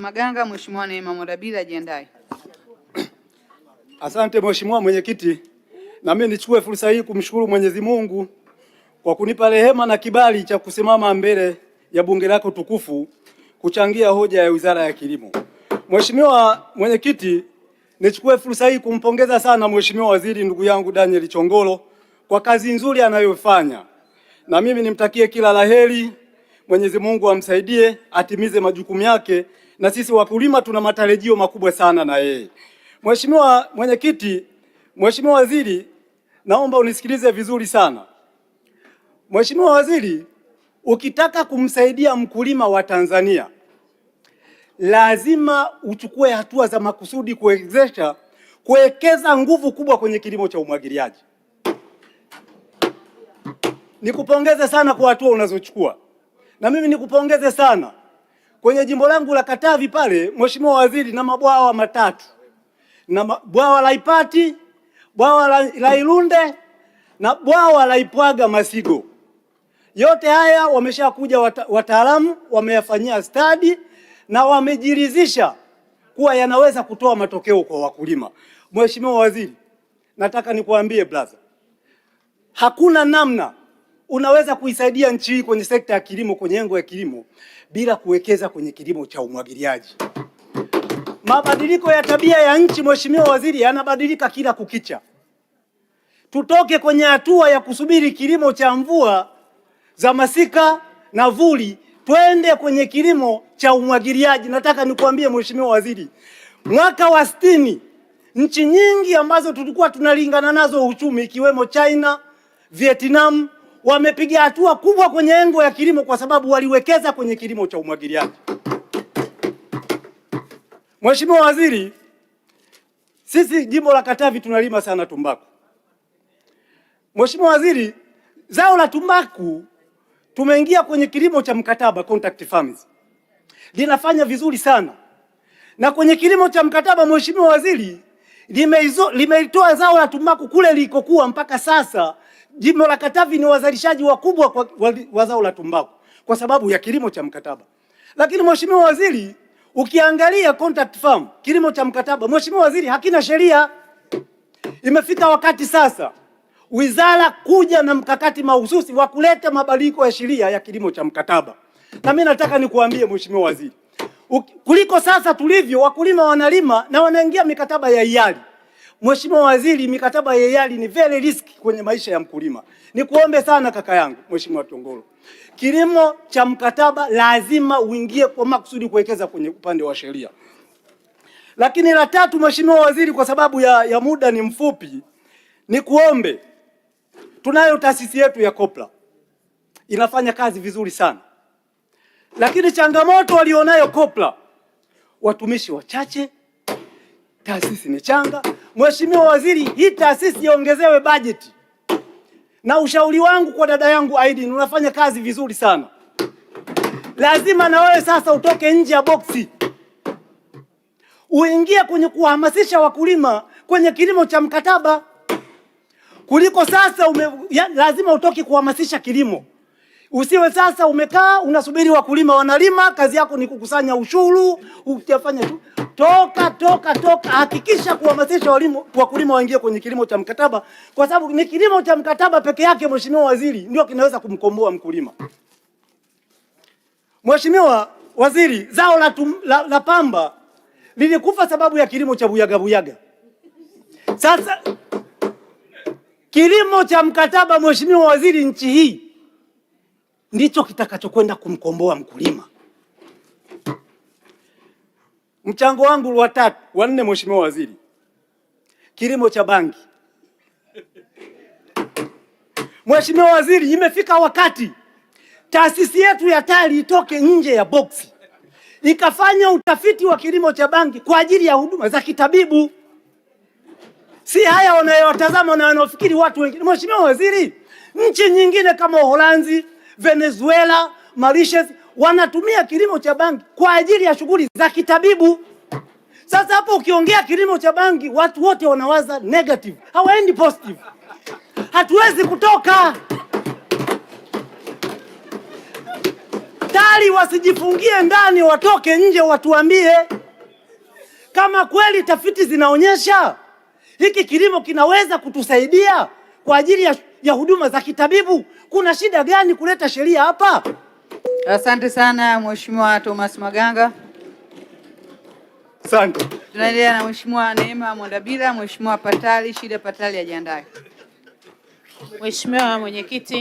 Maganga. Mheshimiwa Neema Mwandabila ajiandae. Asante Mheshimiwa Mwenyekiti, na mimi nichukue fursa hii kumshukuru Mwenyezi Mungu kwa kunipa rehema na kibali cha kusimama mbele ya bunge lako tukufu kuchangia hoja ya Wizara ya Kilimo. Mheshimiwa Mwenyekiti, nichukue fursa hii kumpongeza sana Mheshimiwa Waziri ndugu yangu Daniel Chongolo kwa kazi nzuri anayofanya, na mimi nimtakie kila laheri. Mwenyezi Mungu amsaidie atimize majukumu yake, na sisi wakulima tuna matarajio makubwa sana na yeye. Mheshimiwa Mwenyekiti, Mheshimiwa Waziri, naomba unisikilize vizuri sana. Mheshimiwa Waziri, ukitaka kumsaidia mkulima wa Tanzania lazima uchukue hatua za makusudi kuwekeza nguvu kubwa kwenye kilimo cha umwagiliaji. Nikupongeze sana kwa hatua unazochukua. Na mimi nikupongeze sana kwenye jimbo langu la Katavi pale, Mheshimiwa Waziri, na mabwawa matatu, na bwawa la Ipati, bwawa la Ilunde na bwawa la Ipwaga Masigo. Yote haya wameshakuja wataalamu, wameyafanyia study na wamejiridhisha kuwa yanaweza kutoa matokeo kwa wakulima. Mheshimiwa Waziri, nataka nikuambie brother, hakuna namna unaweza kuisaidia nchi hii kwenye sekta ya kilimo, kwenye engo ya kilimo bila kuwekeza kwenye kilimo cha umwagiliaji. Mabadiliko ya tabia ya nchi, Mheshimiwa Waziri, yanabadilika kila kukicha. Tutoke kwenye hatua ya kusubiri kilimo cha mvua za masika na vuli, twende kwenye kilimo cha umwagiliaji. Nataka nikuambie Mheshimiwa Waziri, mwaka wa 60 nchi nyingi ambazo tulikuwa tunalingana nazo uchumi ikiwemo China, Vietnam wamepiga hatua kubwa kwenye engo ya kilimo kwa sababu waliwekeza kwenye kilimo cha umwagiliaji. Mheshimiwa Waziri, sisi jimbo la Katavi tunalima sana tumbaku. Mheshimiwa Waziri, zao la tumbaku tumeingia kwenye kilimo cha mkataba, contact farms. Linafanya vizuri sana. Na kwenye kilimo cha mkataba, Mheshimiwa Waziri, limeitoa zao la tumbaku kule likokuwa mpaka sasa. Jimbo la Katavi ni wazalishaji wakubwa wa zao la tumbaku kwa sababu ya kilimo cha mkataba. Lakini Mheshimiwa Waziri, ukiangalia contact farm, kilimo cha mkataba, Mheshimiwa Waziri, hakina sheria. Imefika wakati sasa wizara kuja na mkakati mahususi wa kuleta mabadiliko ya sheria ya kilimo cha mkataba. Na mimi nataka nikuambie Mheshimiwa Waziri, kuliko sasa tulivyo wakulima wanalima na wanaingia mikataba ya hiari. Mheshimiwa Waziri, mikataba ya hiari ni very risky kwenye maisha ya mkulima. Nikuombe sana kaka yangu Mheshimiwa Chongolo, kilimo cha mkataba lazima uingie kwa makusudi kuwekeza kwenye upande wa sheria. Lakini la tatu, Mheshimiwa Waziri, kwa sababu ya muda ni mfupi, nikuombe, tunayo taasisi yetu ya COPRA inafanya kazi vizuri sana, lakini changamoto walionayo COPRA, watumishi wachache, taasisi ni changa. Mheshimiwa Waziri, hii taasisi iongezewe bajeti. Na ushauri wangu kwa dada yangu Aidin, unafanya kazi vizuri sana, lazima na wewe sasa utoke nje ya boksi, uingie kwenye kuhamasisha wakulima kwenye kilimo cha mkataba. Kuliko sasa lazima utoke kuhamasisha kilimo. Usiwe sasa umekaa unasubiri wakulima wanalima, kazi yako ni kukusanya ushuru, utafanya tu. Toka, hakikisha kuhamasisha wakulima waingie kwenye kilimo cha mkataba, kwa sababu ni kilimo cha mkataba peke yake, Mheshimiwa Waziri, ndio kinaweza kumkomboa mkulima. Mheshimiwa Waziri, zao la pamba lilikufa sababu ya kilimo cha buyaga. Sasa kilimo cha mkataba, Mheshimiwa Waziri, nchi hii ndicho kitakachokwenda kumkomboa mkulima. Mchango wangu wa 4, Mheshimiwa Waziri, kilimo cha bangi. Mheshimiwa Waziri, imefika wakati taasisi yetu ya TARI itoke nje ya boksi, ikafanya utafiti wa kilimo cha bangi kwa ajili ya huduma za kitabibu. Si haya wanayotazama na wanaofikiri watu wengine. Mheshimiwa Waziri, nchi nyingine kama Uholanzi, Venezuela, Mauritius wanatumia kilimo cha bangi kwa ajili ya shughuli za kitabibu. Sasa hapo ukiongea kilimo cha bangi, watu wote wanawaza negative, hawaendi positive. Hatuwezi kutoka. bali wasijifungie ndani, watoke nje, watuambie kama kweli tafiti zinaonyesha hiki kilimo kinaweza kutusaidia kwa ajili ya huduma za kitabibu. Kuna shida gani kuleta sheria hapa? Asante sana Mheshimiwa Thomas Maganga. Asante. Tunaendelea na Mheshimiwa Neema Mwandabila. Mheshimiwa Patali Shida Patali ajiandae. Mheshimiwa Mwenyekiti.